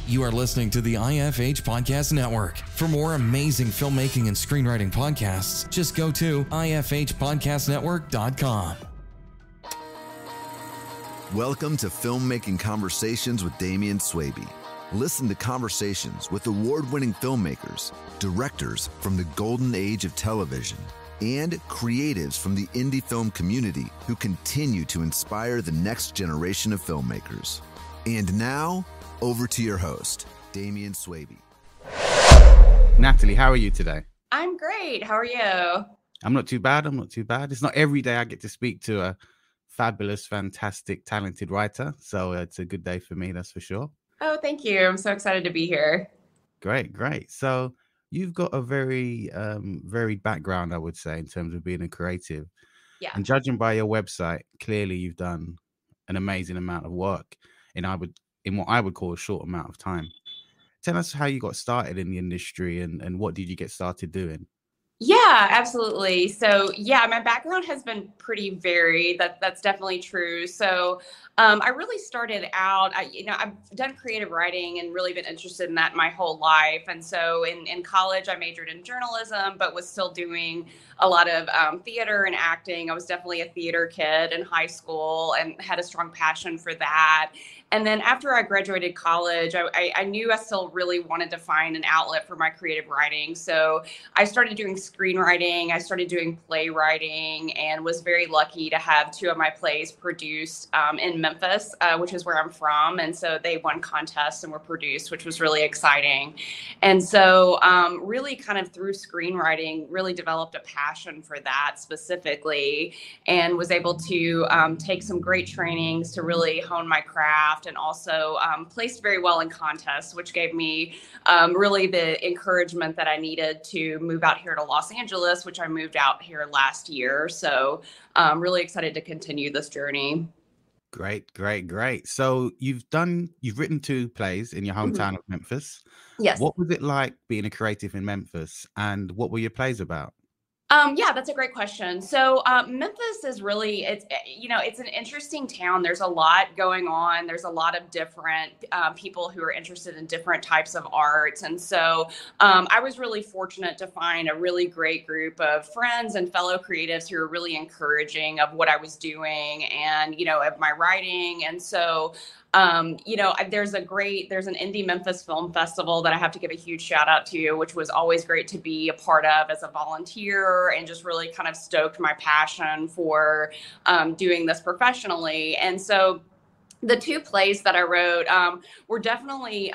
You are listening to the IFH Podcast Network. For more amazing filmmaking and screenwriting podcasts, just go to ifhpodcastnetwork.com. Welcome to Filmmaking Conversations with Damian Swaby. Listen to conversations with award-winning filmmakers, directors from the golden age of television, and creatives from the indie film community who continue to inspire the next generation of filmmakers. And now, over to your host, Damian Swaby. Natalie, how are you today? I'm great. How are you? I'm not too bad. It's not every day I get to speak to a fabulous, fantastic, talented writer. So it's a good day for me, that's for sure. Oh, thank you. I'm so excited to be here. Great. So you've got a very varied background, I would say, in terms of being a creative. Yeah. And judging by your website, clearly you've done an amazing amount of work in what I would call a short amount of time. Tell us how you got started in the industry and what did you get started doing? Yeah, absolutely. So yeah, my background has been pretty varied. That's definitely true. So I really started out, I've done creative writing and really been interested in that my whole life. And so in college, I majored in journalism, but was still doing a lot of theater and acting. I was definitely a theater kid in high school and had a strong passion for that. And then after I graduated college, I knew I still really wanted to find an outlet for my creative writing. So I started doing screenwriting, I started doing playwriting, and was very lucky to have two of my plays produced in Memphis, which is where I'm from. And so they won contests and were produced, which was really exciting. And so really kind of through screenwriting, really developed a passion for that specifically, and was able to take some great trainings to really hone my craft, and also placed very well in contests, which gave me really the encouragement that I needed to move out here to Los Angeles, which I moved out here last year. So really excited to continue this journey. Great. So you've written two plays in your hometown of Memphis. Yes. What was it like being a creative in Memphis, and what were your plays about? Yeah, that's a great question. So Memphis is really, it's an interesting town. There's a lot going on. There's a lot of different people who are interested in different types of arts. And so I was really fortunate to find a really great group of friends and fellow creatives who are really encouraging of what I was doing and, of my writing. And so there's an Indie Memphis Film Festival that I have to give a huge shout out to, which was always great to be a part of as a volunteer, and just really kind of stoked my passion for doing this professionally. And so the two plays that I wrote were definitely,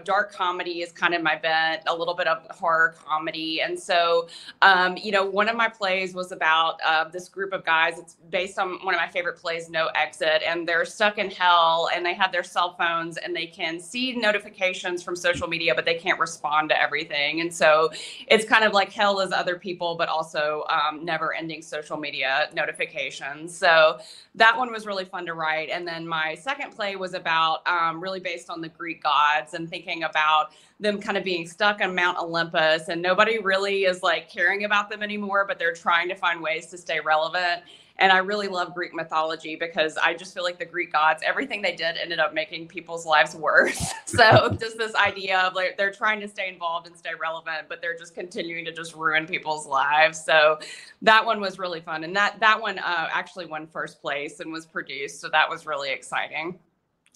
dark comedy is kind of my bent, a little bit of horror comedy. And so, one of my plays was about this group of guys. It's based on one of my favorite plays, No Exit, and they're stuck in hell, and they have their cell phones, and they can see notifications from social media, but they can't respond to everything. And so it's kind of like hell is other people, but also never ending social media notifications. So that one was really fun to write. And then my second play was about really based on the Greek gods, and thinking about them kind of being stuck on Mount Olympus, and nobody really is like caring about them anymore, but they're trying to find ways to stay relevant. And I really love Greek mythology because I just feel like the Greek gods, everything they did ended up making people's lives worse. So just this idea of like they're trying to stay involved and stay relevant, but they're just continuing to just ruin people's lives. So that one was really fun. And that one actually won first place and was produced. So that was really exciting.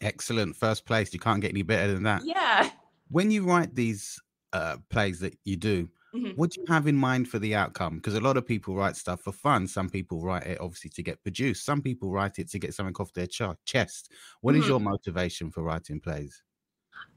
Excellent. First place. You can't get any better than that. Yeah. When you write these plays that you do, what do you have in mind for the outcome? Because a lot of people write stuff for fun. Some people write it obviously to get produced. Some people write it to get something off their chest. What is your motivation for writing plays?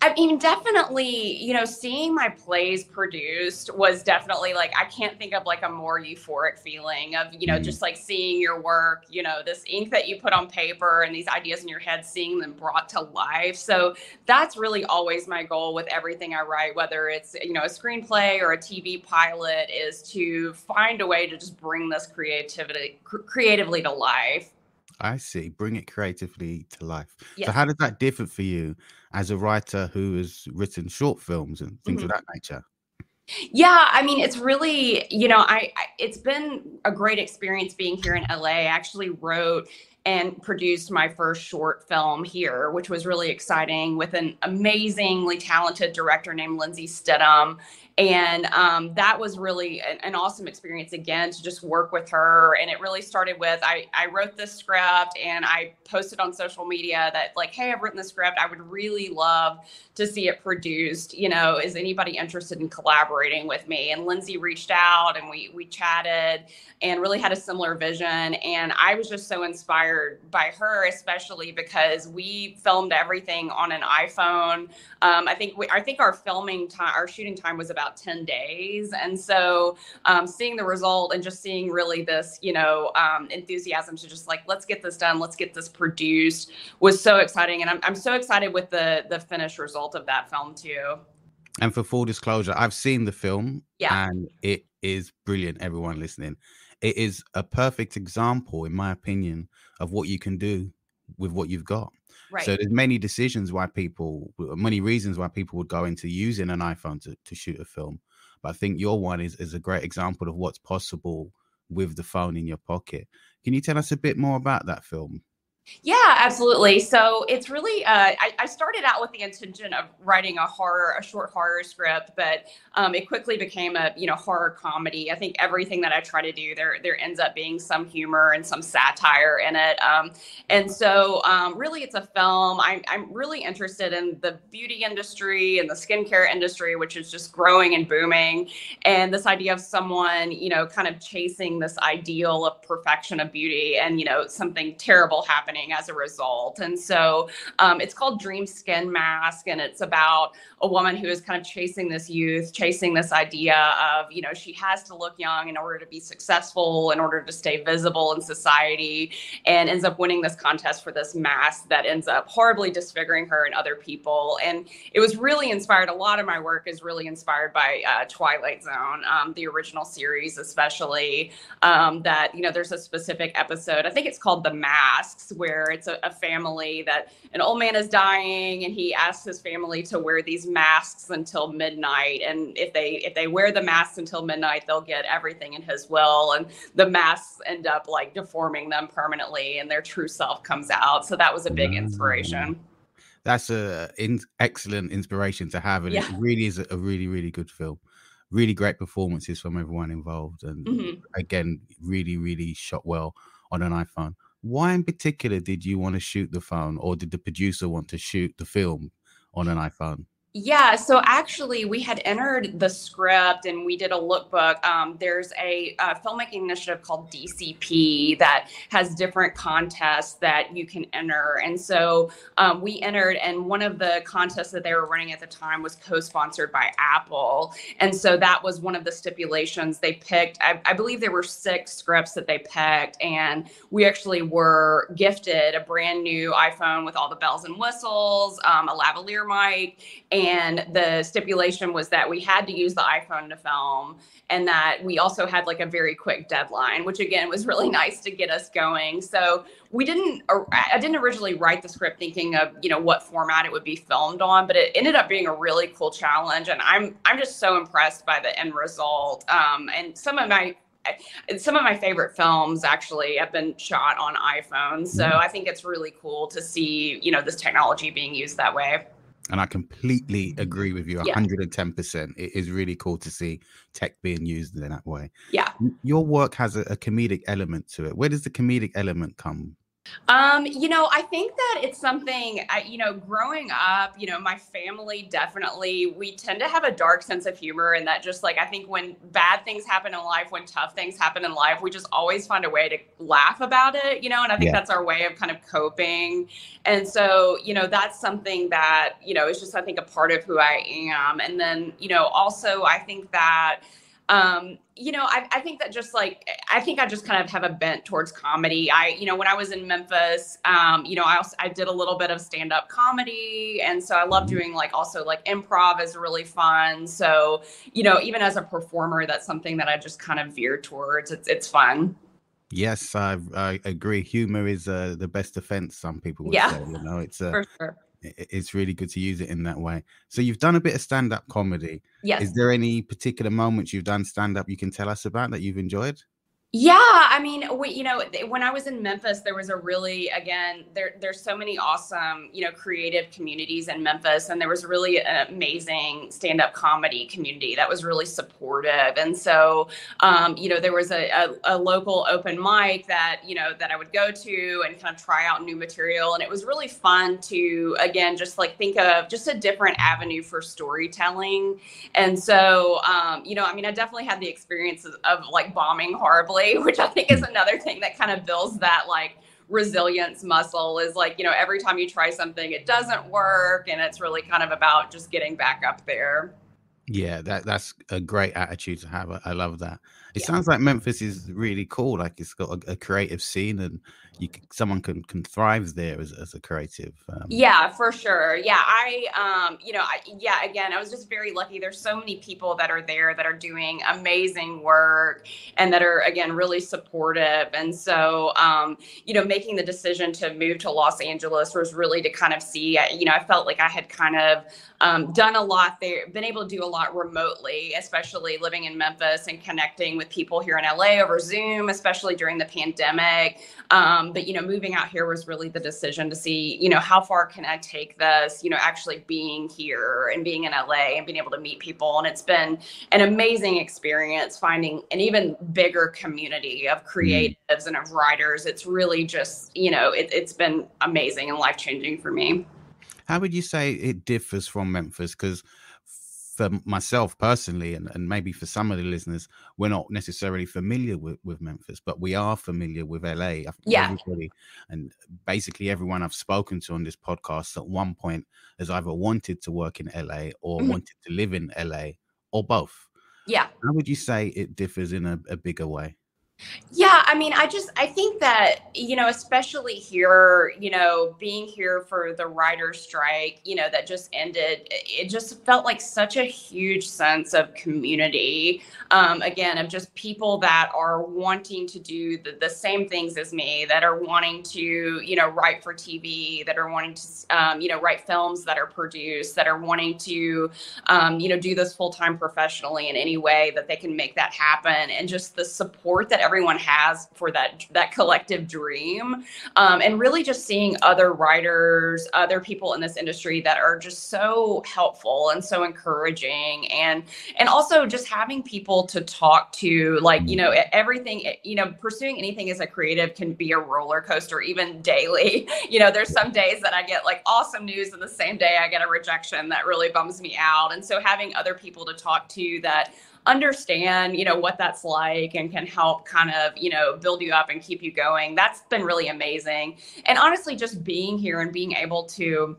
I mean, definitely, seeing my plays produced was definitely like, I can't think of like a more euphoric feeling of, just like seeing your work, this ink that you put on paper and these ideas in your head, seeing them brought to life. So that's really always my goal with everything I write, whether it's, a screenplay or a TV pilot, is to find a way to just bring this creatively to life. I see. Bring it creatively to life. Yes. So how does that differ for you as a writer who has written short films and things of that nature? Yeah, I mean, it's really, it's been a great experience being here in LA. I actually wrote and produced my first short film here, which was really exciting, with an amazingly talented director named Lindsay Stidham. And that was really an awesome experience, again, to just work with her. And it really started with, I wrote this script and I posted on social media that, like, hey, I've written the script. I would really love to see it produced. You know, is anybody interested in collaborating with me? And Lindsay reached out and we chatted and really had a similar vision. And I was just so inspired by her, especially because we filmed everything on an iPhone. I think our shooting time was about 10 days. And so seeing the result and just seeing really this, enthusiasm to just like, let's get this done, let's get this produced, was so exciting. And I'm so excited with the finished result of that film too. And for full disclosure, I've seen the film, yeah, and it is brilliant. Everyone listening, it is a perfect example, in my opinion, of what you can do with what you've got. right. So there's many reasons why people would go into using an iPhone to shoot a film. But I think your one is a great example of what's possible with the phone in your pocket. Can you tell us a bit more about that film? Yeah, absolutely. So it's really, I started out with the intention of writing a short horror script, but it quickly became a, horror comedy. I think everything that I try to do, there ends up being some humor and some satire in it. And so really it's a film. I'm really interested in the beauty industry and the skincare industry, which is just growing and booming. And this idea of someone, kind of chasing this ideal of perfection of beauty and, something terrible happening as a result. And so it's called Dream Skin Mask. And it's about a woman who is kind of chasing this youth, chasing this idea of, she has to look young in order to be successful, in order to stay visible in society, and ends up winning this contest for this mask that ends up horribly disfiguring her and other people. And it was really inspired. A lot of my work is really inspired by Twilight Zone, the original series, especially that, there's a specific episode, I think it's called The Masks, where it's a family that an old man is dying and he asks his family to wear these masks until midnight. And if they wear the masks until midnight, they'll get everything in his will. And the masks end up like deforming them permanently and their true self comes out. So that was a big inspiration. That's excellent inspiration to have. And it really is a really, really good film. Really great performances from everyone involved. And again, really, really shot well on an iPhone. Why in particular did you want to shoot the phone, or did the producer want to shoot the film on an iPhone? Yeah, so actually we had entered the script and we did a lookbook. There's a filmmaking initiative called DCP that has different contests that you can enter. And so we entered, and one of the contests that they were running at the time was co-sponsored by Apple. And so that was one of the stipulations they picked. I believe there were 6 scripts that they picked, and we actually were gifted a brand new iPhone with all the bells and whistles, a lavalier mic. And the stipulation was that we had to use the iPhone to film, and that we also had like a very quick deadline, which again was really nice to get us going. So I didn't originally write the script thinking of, what format it would be filmed on, but it ended up being a really cool challenge. And I'm just so impressed by the end result. And some of my favorite films actually have been shot on iPhones. So I think it's really cool to see, this technology being used that way. And I completely agree with you 110%. It is really cool to see tech being used in that way. Yeah. Your work has a comedic element to it. Where does the comedic element come? I think that it's something, growing up, my family definitely, we tend to have a dark sense of humor, and that just like, I think when bad things happen in life, when tough things happen in life, we just always find a way to laugh about it, and I think that's our way of kind of coping. And so, that's something that, is just, I think, a part of who I am. And then, also I think that, I think that just like, I think I just kind of have a bent towards comedy. When I was in Memphis, I did a little bit of stand-up comedy. And so I love doing also improv is really fun. So, even as a performer, that's something that I just kind of veer towards. It's fun. Yes, I agree. Humor is the best defense, some people would say. It's for sure. It's really good to use it in that way. So you've done a bit of stand-up comedy. Yes. Is there any particular moments you've done stand-up you can tell us about that you've enjoyed? Yeah, I mean, when I was in Memphis, there was a really, again, there's so many awesome, creative communities in Memphis, and there was really an amazing stand-up comedy community that was really supportive. And so, there was a local open mic that, that I would go to and kind of try out new material. And it was really fun to, again, just like think of just a different avenue for storytelling. And so, I definitely had the experiences of like bombing horribly, which I think is another thing that kind of builds that like resilience muscle is like, every time you try something, it doesn't work. And it's really kind of about just getting back up there. Yeah, that's a great attitude to have. I love that. It Yeah. sounds like Memphis is really cool. Like it's got a creative scene, and someone can thrive there as a creative. Yeah, for sure. Yeah, again, I was just very lucky. There's so many people that are there that are doing amazing work and that are, again, really supportive. And so, making the decision to move to Los Angeles was really to kind of see, I felt like I had kind of done a lot there, been able to do a lot remotely, especially living in Memphis and connecting with people here in LA over Zoom, especially during the pandemic. But moving out here was really the decision to see, how far can I take this, actually being here and being in LA and being able to meet people. And it's been an amazing experience finding an even bigger community of creatives and of writers. It's really just, it's been amazing and life-changing for me. How would you say it differs from Memphis? Because for myself personally, and maybe for some of the listeners, we're not necessarily familiar with Memphis, but we are familiar with LA. I think everybody, and basically everyone I've spoken to on this podcast at one point has either wanted to work in LA or wanted to live in LA, or both. Yeah. How would you say it differs in a bigger way? Yeah, I think that, especially here, being here for the writer's strike, that just ended, it just felt like such a huge sense of community. Again, of just people that are wanting to do the same things as me, that are wanting to, write for TV, that are wanting to, write films that are produced, that are wanting to, do this full-time professionally in any way that they can make that happen. And just the support that everyone has for that collective dream, and really just seeing other writers, other people in this industry that are just so helpful and so encouraging, and also just having people to talk to, like, everything, pursuing anything as a creative can be a roller coaster, even daily. There's some days that I get like awesome news, and the same day I get a rejection that really bums me out. And so having other people to talk to that understand, what that's like and can help kind of, build you up and keep you going, that's been really amazing. And honestly, just being here and being able to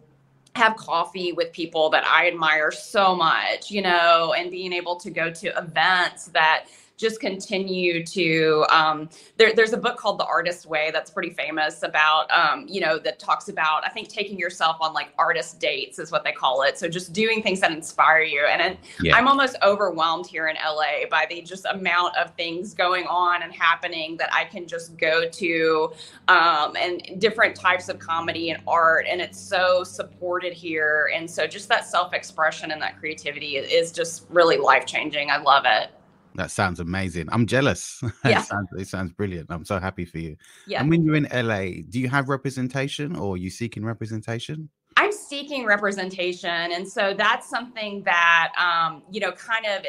have coffee with people that I admire so much, and being able to go to events that just continue to, there's a book called The Artist's Way that's pretty famous about, that talks about, I think, taking yourself on like artist dates is what they call it. So just doing things that inspire you. And I'm almost overwhelmed here in LA by the just amount of things going on and happening that I can just go to, and different types of comedy and art. And it's so supported here. And so just that self-expression and that creativity is just really life-changing. I love it. That sounds amazing. I'm jealous. Yeah. It sounds brilliant. I'm so happy for you. Yeah. And when you're in LA, do you have representation, or are you seeking representation? I'm seeking representation. And so that's something that, kind of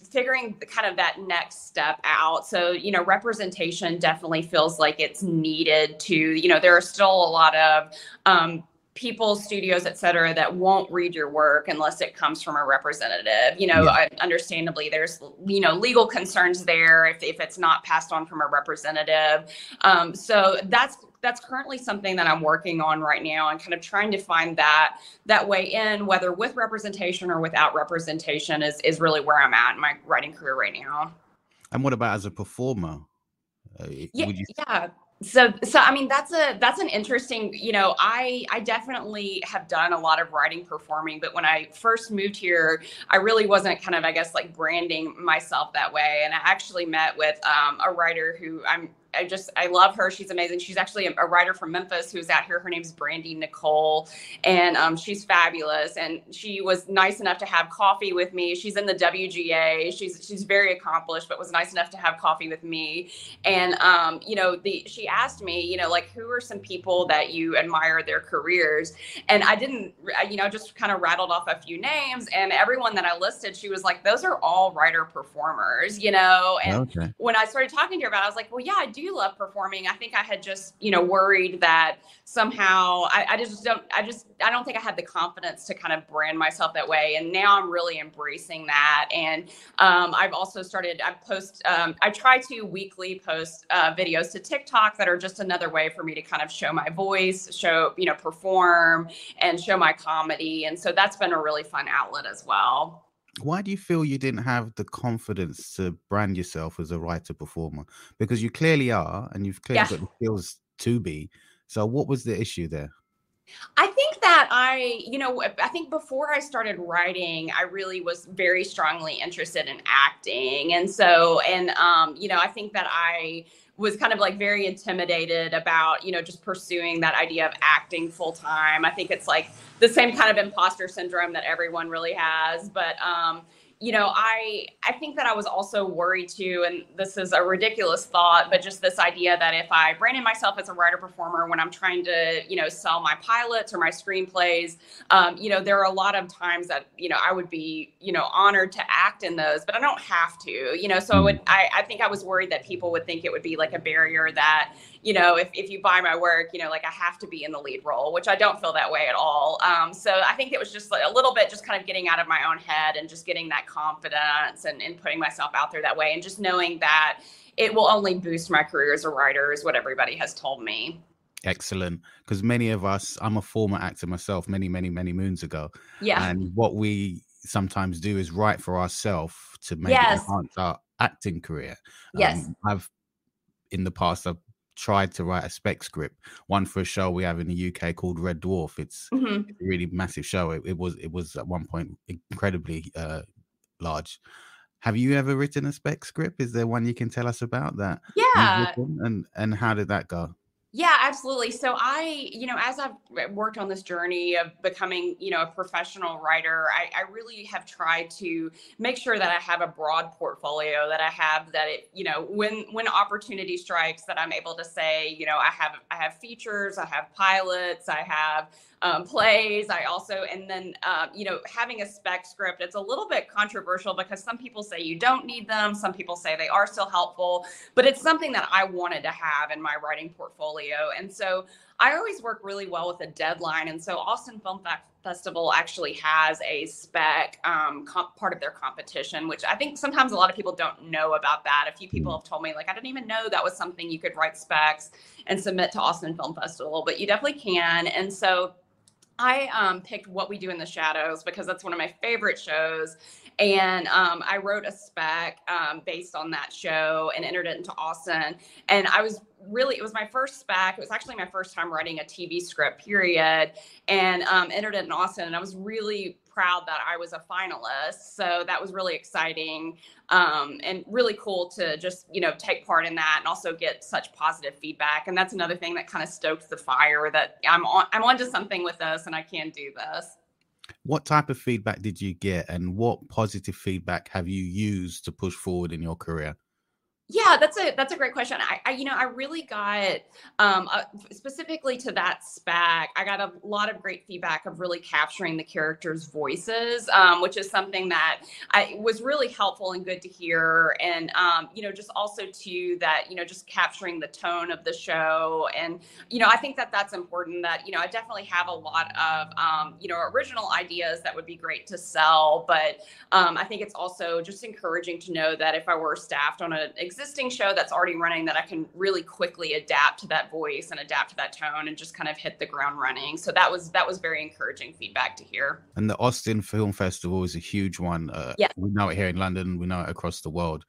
figuring kind of that next step out. So, representation definitely feels like it's needed to, there are still a lot of, people, studios, et cetera, that won't read your work unless it comes from a representative. Understandably, there's, legal concerns there if it's not passed on from a representative. So that's currently something that I'm working on right now, and kind of trying to find that way in, whether with representation or without representation, is really where I'm at in my writing career right now. And what about as a performer? Yeah. So I mean, that's an interesting, I definitely have done a lot of writing, performing, but when I first moved here, I really wasn't kind of, I guess, like branding myself that way. And I actually met with a writer who I'm I love her. She's amazing. She's actually a writer from Memphis who's out here. Her name's Brandy Nicholl, and she's fabulous. And she was nice enough to have coffee with me. She's in the WGA. She's very accomplished, but was nice enough to have coffee with me. And she asked me, like, who are some people that you admire their careers? And I didn't, just kind of rattled off a few names, and everyone that I listed, she was like, those are all writer performers, and okay. When I started talking to her about it, I was like, well, yeah, I do love performing. I think I had just, worried that somehow I don't think I had the confidence to kind of brand myself that way. And now I'm really embracing that. And I've also started, I try to weekly post videos to TikTok that are just another way for me to kind of show my voice, perform and show my comedy. And so that's been a really fun outlet as well. Why do you feel you didn't have the confidence to brand yourself as a writer performer? Because you clearly are, and you've clearly got the skills to be. So what was the issue there? I think that I think before I started writing, I really was very strongly interested in acting. And so, I think that I was kind of like very intimidated about, just pursuing that idea of acting full time. I think it's like the same kind of imposter syndrome that everyone really has. But, I think that I was also worried too, and this is a ridiculous thought, but just this idea that if I branded myself as a writer performer when I'm trying to, sell my pilots or my screenplays, there are a lot of times that, I would be, honored to act in those, but I don't have to, so I think I was worried that people would think it would be like a barrier that, if you buy my work, like I have to be in the lead role, which I don't feel that way at all. So I think it was just like a little bit just kind of getting out of my own head and just getting that confidence and putting myself out there that way. And just knowing that it will only boost my career as a writer is what everybody has told me. Excellent. Because many of us, I'm a former actor myself many, many, many moons ago. Yeah. And what we sometimes do is write for ourselves to maybe enhance our acting career. Yes. In the past, I've tried to write a spec script, one for a show we have in the UK called Red Dwarf. It's a really massive show. It was at one point incredibly large. Have you ever written a spec script? Is there one you can tell us about that? Yeah. And how did that go? Yeah, absolutely. So I, as I've worked on this journey of becoming, a professional writer, I really have tried to make sure that I have a broad portfolio, that I have that it, when opportunity strikes, that I'm able to say, I have features, I have pilots, I have plays. I also, and then, having a spec script, it's a little bit controversial because some people say you don't need them. Some people say they are still helpful, but it's something that I wanted to have in my writing portfolio. And so I always work really well with a deadline. And so Austin Film Festival actually has a spec part of their competition, which I think sometimes a lot of people don't know about that. A few people have told me, like, I didn't even know that was something you could write specs and submit to Austin Film Festival, but you definitely can. And so I picked What We Do in the Shadows because that's one of my favorite shows. And I wrote a spec based on that show and entered it into Austin. And it was my first spec. It was actually my first time writing a TV script, period, and entered it in Austin. And I was really proud that I was a finalist. So that was really exciting and really cool to just, take part in that and also get such positive feedback. And that's another thing that kind of stokes the fire that I'm onto something with this and I can do this. What type of feedback did you get, and what positive feedback have you used to push forward in your career? Yeah, that's a great question. I really got specifically to that spec, I got a lot of great feedback of really capturing the characters' voices, which is something that was really helpful and good to hear. And, just also too that, just capturing the tone of the show. And, I think that that's important that, I definitely have a lot of, original ideas that would be great to sell. But I think it's also just encouraging to know that if I were staffed on an existing show that's already running, that I can really quickly adapt to that voice and adapt to that tone and just kind of hit the ground running. So that was very encouraging feedback to hear. And the Austin Film Festival is a huge one. Yeah. We know it here in London. We know it across the world.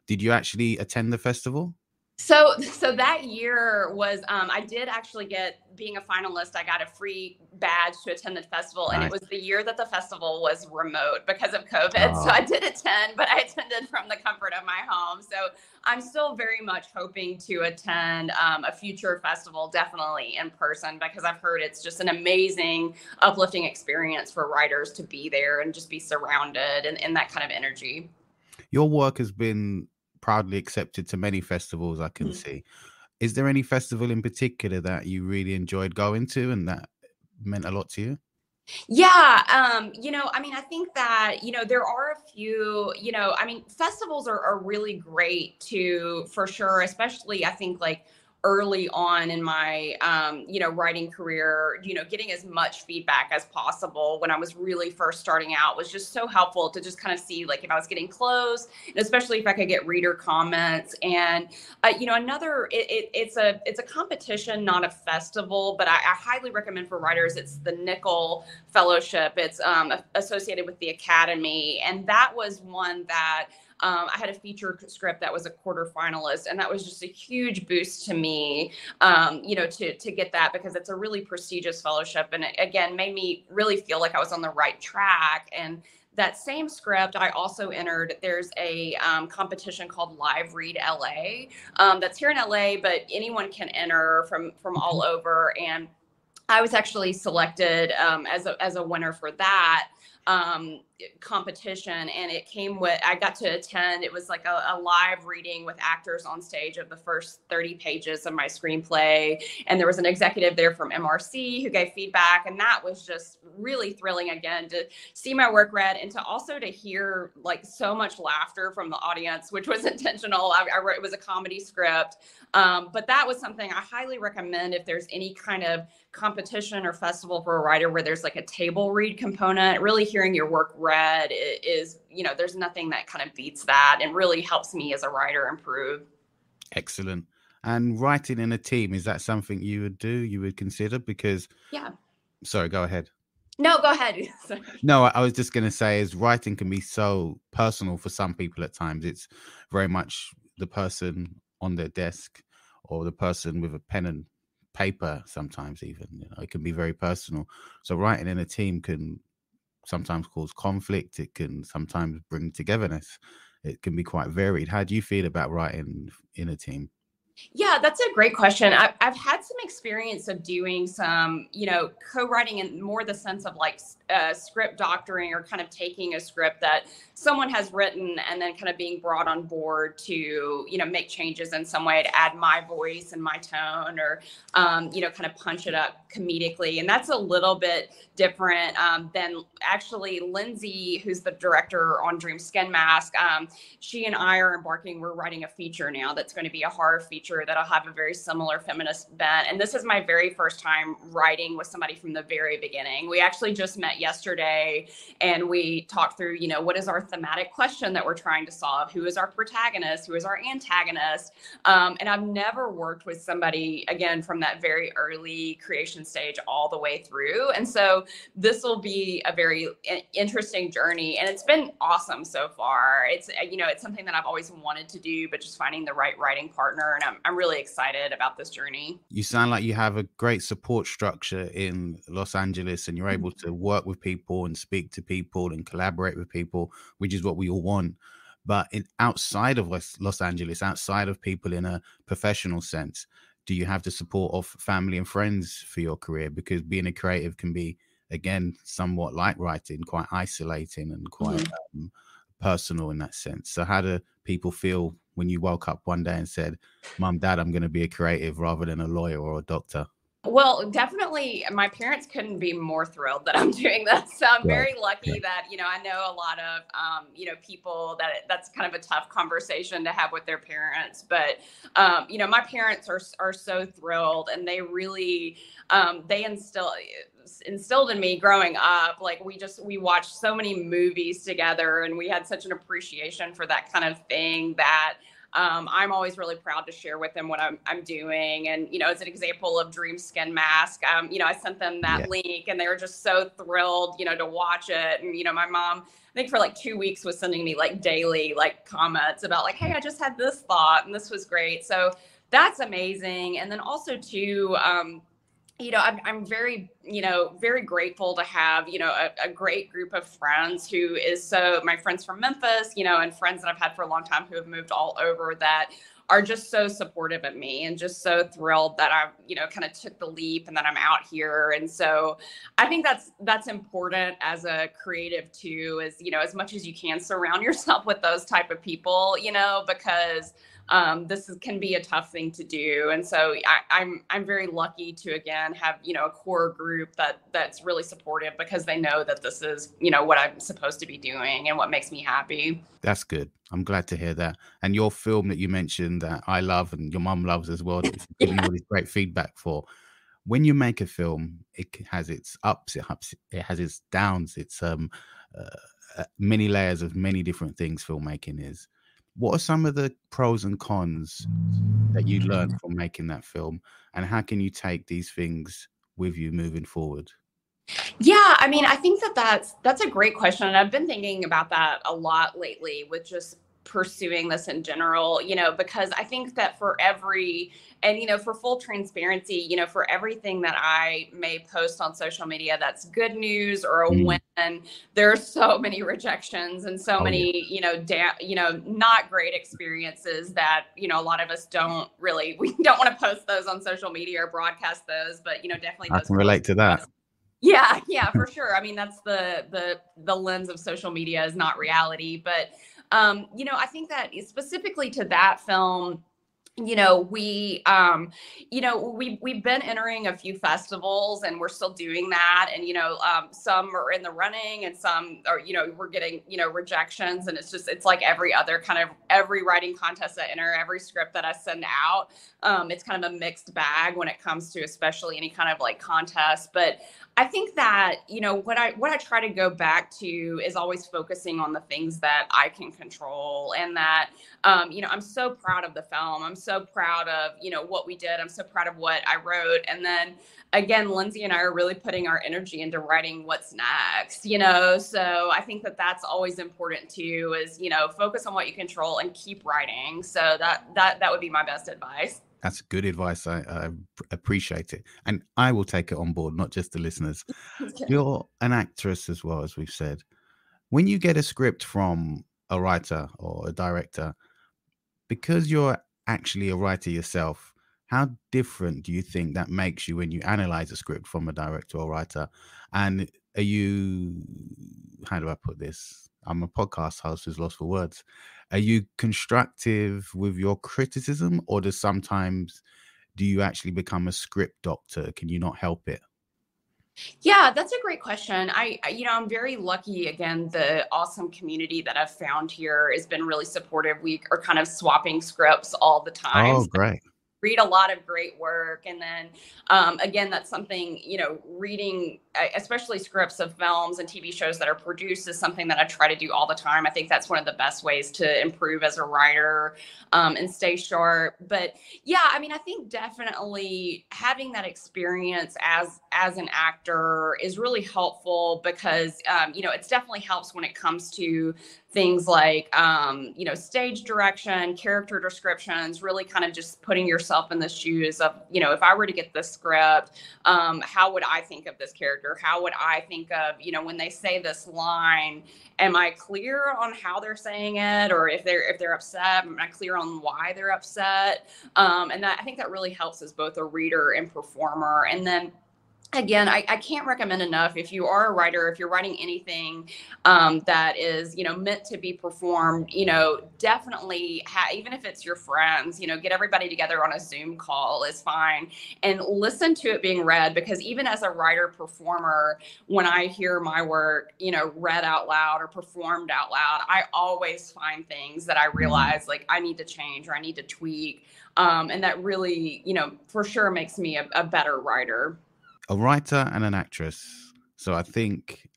Did you actually attend the festival? So that year was, I did actually being a finalist, I got a free badge to attend the festival. And it was the year that the festival was remote because of COVID. So I did attend, but I attended from the comfort of my home. So I'm still very much hoping to attend a future festival, definitely in person, because I've heard it's just an amazing, uplifting experience for writers to be there and just be surrounded in that kind of energy. Your work has been proudly accepted to many festivals, I can see. Is there any festival in particular that you really enjoyed going to and that meant a lot to you? Yeah, I mean, I think that, there are a few, I mean, festivals are really great for sure, especially I think like early on in my, writing career, getting as much feedback as possible when I was really first starting out was just so helpful to just kind of see like if I was getting close, and especially if I could get reader comments. And, it's a competition, not a festival, but I highly recommend for writers. It's the Nicholl Fellowship. It's associated with the Academy. And that was one that I had a feature script that was a quarterfinalist, and that was just a huge boost to me, to get that, because it's a really prestigious fellowship. And it, again, made me really feel like I was on the right track. And that same script, I also entered, there's a competition called LiveRead LA that's here in LA, but anyone can enter from all over. And I was actually selected as a winner for that competition, and it came with, I got to attend, it was like a live reading with actors on stage of the first 30 pages of my screenplay, and there was an executive there from MRC who gave feedback, and that was just really thrilling, again, to see my work read and to also to hear like so much laughter from the audience, which was intentional. I wrote, it was a comedy script, but that was something I highly recommend if there's any kind of competition or festival for a writer where there's like a table read component. Really hearing your work read is, there's nothing that kind of beats that, and really helps me as a writer improve. Excellent. And writing in a team, is that something you would consider? Because sorry, go ahead. No, go ahead. No, I was just going to say, is writing can be so personal for some people at times. It's very much the person on their desk or the person with a pen and paper, sometimes even, it can be very personal. So writing in a team can sometimes cause conflict. It can sometimes bring togetherness. It can be quite varied. How do you feel about writing in a team? Yeah, that's a great question. I've had some experience of doing some, co-writing in more the sense of like script doctoring, or kind of taking a script that someone has written and then kind of being brought on board to, make changes in some way to add my voice and my tone, or, kind of punch it up comedically. And that's a little bit different than actually Lindsay, who's the director on Dream Skin Mask. She and I are embarking, we're writing a feature now that's going to be a horror feature that'll have a very similar feminist bent. And this is my very first time writing with somebody from the very beginning. We actually just met yesterday, and we talked through, what is our thematic question that we're trying to solve? Who is our protagonist? Who is our antagonist? And I've never worked with somebody, again, from that very early creation stage all the way through. And so this will be a very interesting journey, and it's been awesome so far. It's, it's something that I've always wanted to do, but just finding the right writing partner. And I'm really excited about this journey. You sound like you have a great support structure in Los Angeles, and you're able to work with people and speak to people and collaborate with people, which is what we all want. But outside of Los Angeles, outside of people in a professional sense, do you have the support of family and friends for your career? Because being a creative can be, again, somewhat like writing, quite isolating and quite personal in that sense. So how do people feel when you woke up one day and said, Mom, Dad, I'm going to be a creative rather than a lawyer or a doctor? Well, definitely my parents couldn't be more thrilled that I'm doing this. So I'm very lucky that, I know a lot of, people that's kind of a tough conversation to have with their parents. But, my parents are so thrilled, and they really, they instilled in me growing up. Like we watched so many movies together, and we had such an appreciation for that kind of thing that I'm always really proud to share with them what I'm doing. And, as an example of Dream Skin Mask, I sent them that link and they were just so thrilled, to watch it. And, my mom, I think for like 2 weeks was sending me like daily, like comments about like, hey, I just had this thought and this was great. So that's amazing. And then also too, I'm very, very grateful to have, a great group of friends who is my friends from Memphis, and friends that I've had for a long time who have moved all over that are just so supportive of me and just so thrilled that I, kind of took the leap and that I'm out here. And so I think that's important as a creative too, is, as much as you can surround yourself with those type of people, because can be a tough thing to do. And so I'm very lucky to, again, have, a core group that's really supportive because they know that this is, what I'm supposed to be doing and what makes me happy. That's good. I'm glad to hear that. And your film that you mentioned that I love and your mom loves as well, that you've given all this great feedback for. When you make a film, it has its ups, it has its downs, it's many layers of many different things filmmaking is. What are some of the pros and cons that you learned from making that film? And how can you take these things with you moving forward? Yeah, I mean, I think that's a great question. And I've been thinking about that a lot lately with just pursuing this in general, because I think that for full transparency, for everything that I may post on social media that's good news or a win, there are so many rejections and so many, not great experiences that, a lot of us we don't want to post those on social media or broadcast those, but, definitely I can relate to that. Yeah, for sure. I mean, that's the lens of social media is not reality, but I think that specifically to that film, we've been entering a few festivals and we're still doing that. And, some are in the running and some are, we're getting, rejections. And it's like every writing contest I enter, every script that I send out. It's kind of a mixed bag when it comes to especially any kind of like contest. But I think that, what I try to go back to is always focusing on the things that I can control and that, I'm so proud of the film. I'm so proud of, what we did. I'm so proud of what I wrote. And then again, Lindsay and I are really putting our energy into writing what's next, so I think that that's always important too, is, focus on what you control and keep writing. So that would be my best advice. That's good advice. I appreciate it. And I will take it on board, not just the listeners. You're an actress as well, as we've said. When you get a script from a writer or a director, because you're actually a writer yourself, how different do you think that makes you when you analyze a script from a director or writer? And are you, how do I put this? I'm a podcast host who's lost for words. Are you constructive with your criticism, or do you actually become a script doctor? Can you not help it? Yeah, that's a great question. I'm very lucky. Again, the awesome community that I've found here has been really supportive. We are kind of swapping scripts all the time. Oh, great. Read a lot of great work. And then, again, that's something, reading, especially scripts of films and TV shows that are produced, is something that I try to do all the time. I think that's one of the best ways to improve as a writer, and stay sharp. But yeah, I mean, I think definitely having that experience as an actor is really helpful because, it definitely helps when it comes to things like, stage direction, character descriptions, really kind of just putting yourself in the shoes of, if I were to get this script, how would I think of this character? How would I think of, when they say this line, am I clear on how they're saying it? Or if they're upset, am I clear on why they're upset? And I think that really helps as both a reader and performer. And then again, I can't recommend enough, if you are a writer, if you're writing anything that is, meant to be performed, definitely, even if it's your friends, get everybody together on a Zoom call is fine. And listen to it being read, because even as a writer performer, when I hear my work, read out loud or performed out loud, I always find things that I realize like I need to change or I need to tweak. And that really, for sure makes me a better writer. A writer and an actress. So I think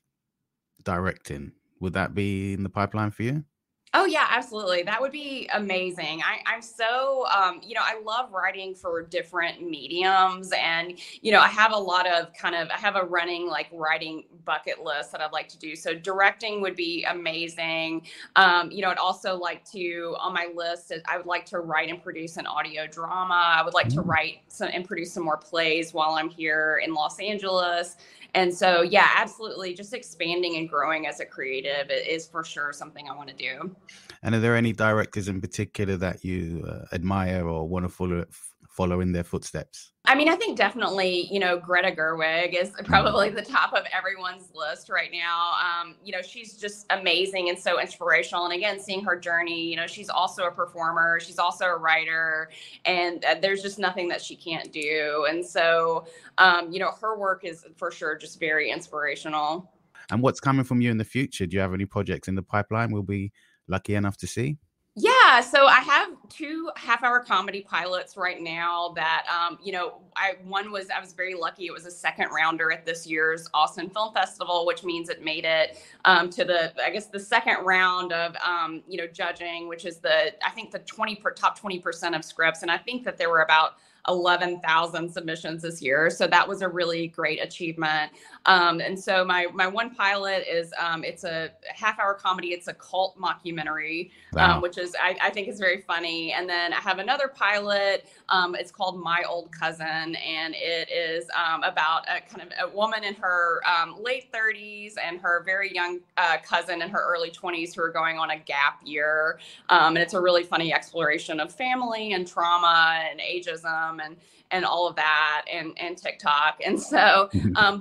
directing, would that be in the pipeline for you? Oh yeah, absolutely. That would be amazing. I'm so, I love writing for different mediums, and I have a lot of I have a running like writing bucket list that I'd like to do. So directing would be amazing. I'd also like to, on my list, I would like to write and produce an audio drama. I would like to write and produce some more plays while I'm here in Los Angeles. And so, yeah, absolutely. Just expanding and growing as a creative is for sure something I want to do. And are there any directors in particular that you admire or want to follow in their footsteps? I mean, I think definitely, Greta Gerwig is probably the top of everyone's list right now. She's just amazing and so inspirational. And again, seeing her journey, she's also a performer, she's also a writer, and there's just nothing that she can't do. And so, her work is for sure just very inspirational. And what's coming from you in the future? Do you have any projects in the pipeline we'll be lucky enough to see? Yeah, so I have 2 half-hour comedy pilots right now that, I was very lucky. It was a second rounder at this year's Austin Film Festival, which means it made it to the second round of, judging, which is I think the top 20% of scripts. And I think that there were about 11,000 submissions this year. So that was a really great achievement. And so my one pilot is, it's a half-hour comedy. It's a cult mockumentary, wow. Which is, I think is very funny. And then I have another pilot. It's called My Old Cousin. And it is about a woman in her late 30s and her very young cousin in her early 20s who are going on a gap year. And it's a really funny exploration of family and trauma and ageism and all of that and TikTok. And so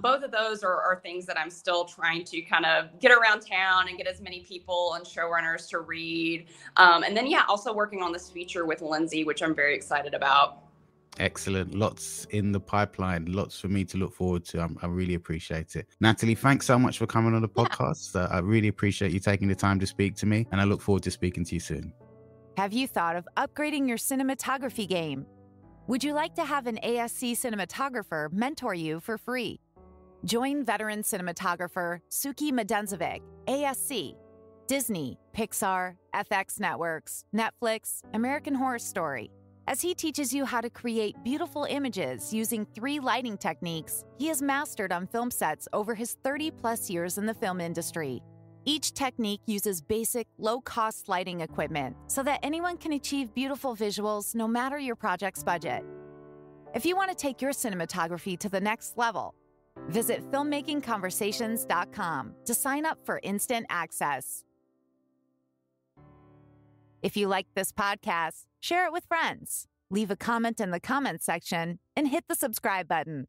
both of those are things that I'm still trying to kind of get around town and get as many people and showrunners to read. And then, also working on this feature with Lindsay, which I'm very excited about. Excellent. Lots in the pipeline. Lots for me to look forward to. I really appreciate it. Natalie, thanks so much for coming on the podcast. I really appreciate you taking the time to speak to me, and I look forward to speaking to you soon. Have you thought of upgrading your cinematography game? Would you like to have an ASC cinematographer mentor you for free? Join veteran cinematographer Suki Medenzovic, ASC, Disney, Pixar, FX Networks, Netflix, American Horror Story. As he teaches you how to create beautiful images using 3 lighting techniques he has mastered on film sets over his 30-plus years in the film industry. Each technique uses basic, low-cost lighting equipment so that anyone can achieve beautiful visuals no matter your project's budget. If you want to take your cinematography to the next level, visit filmmakingconversations.com to sign up for instant access. If you like this podcast, share it with friends, leave a comment in the comments section, and hit the subscribe button.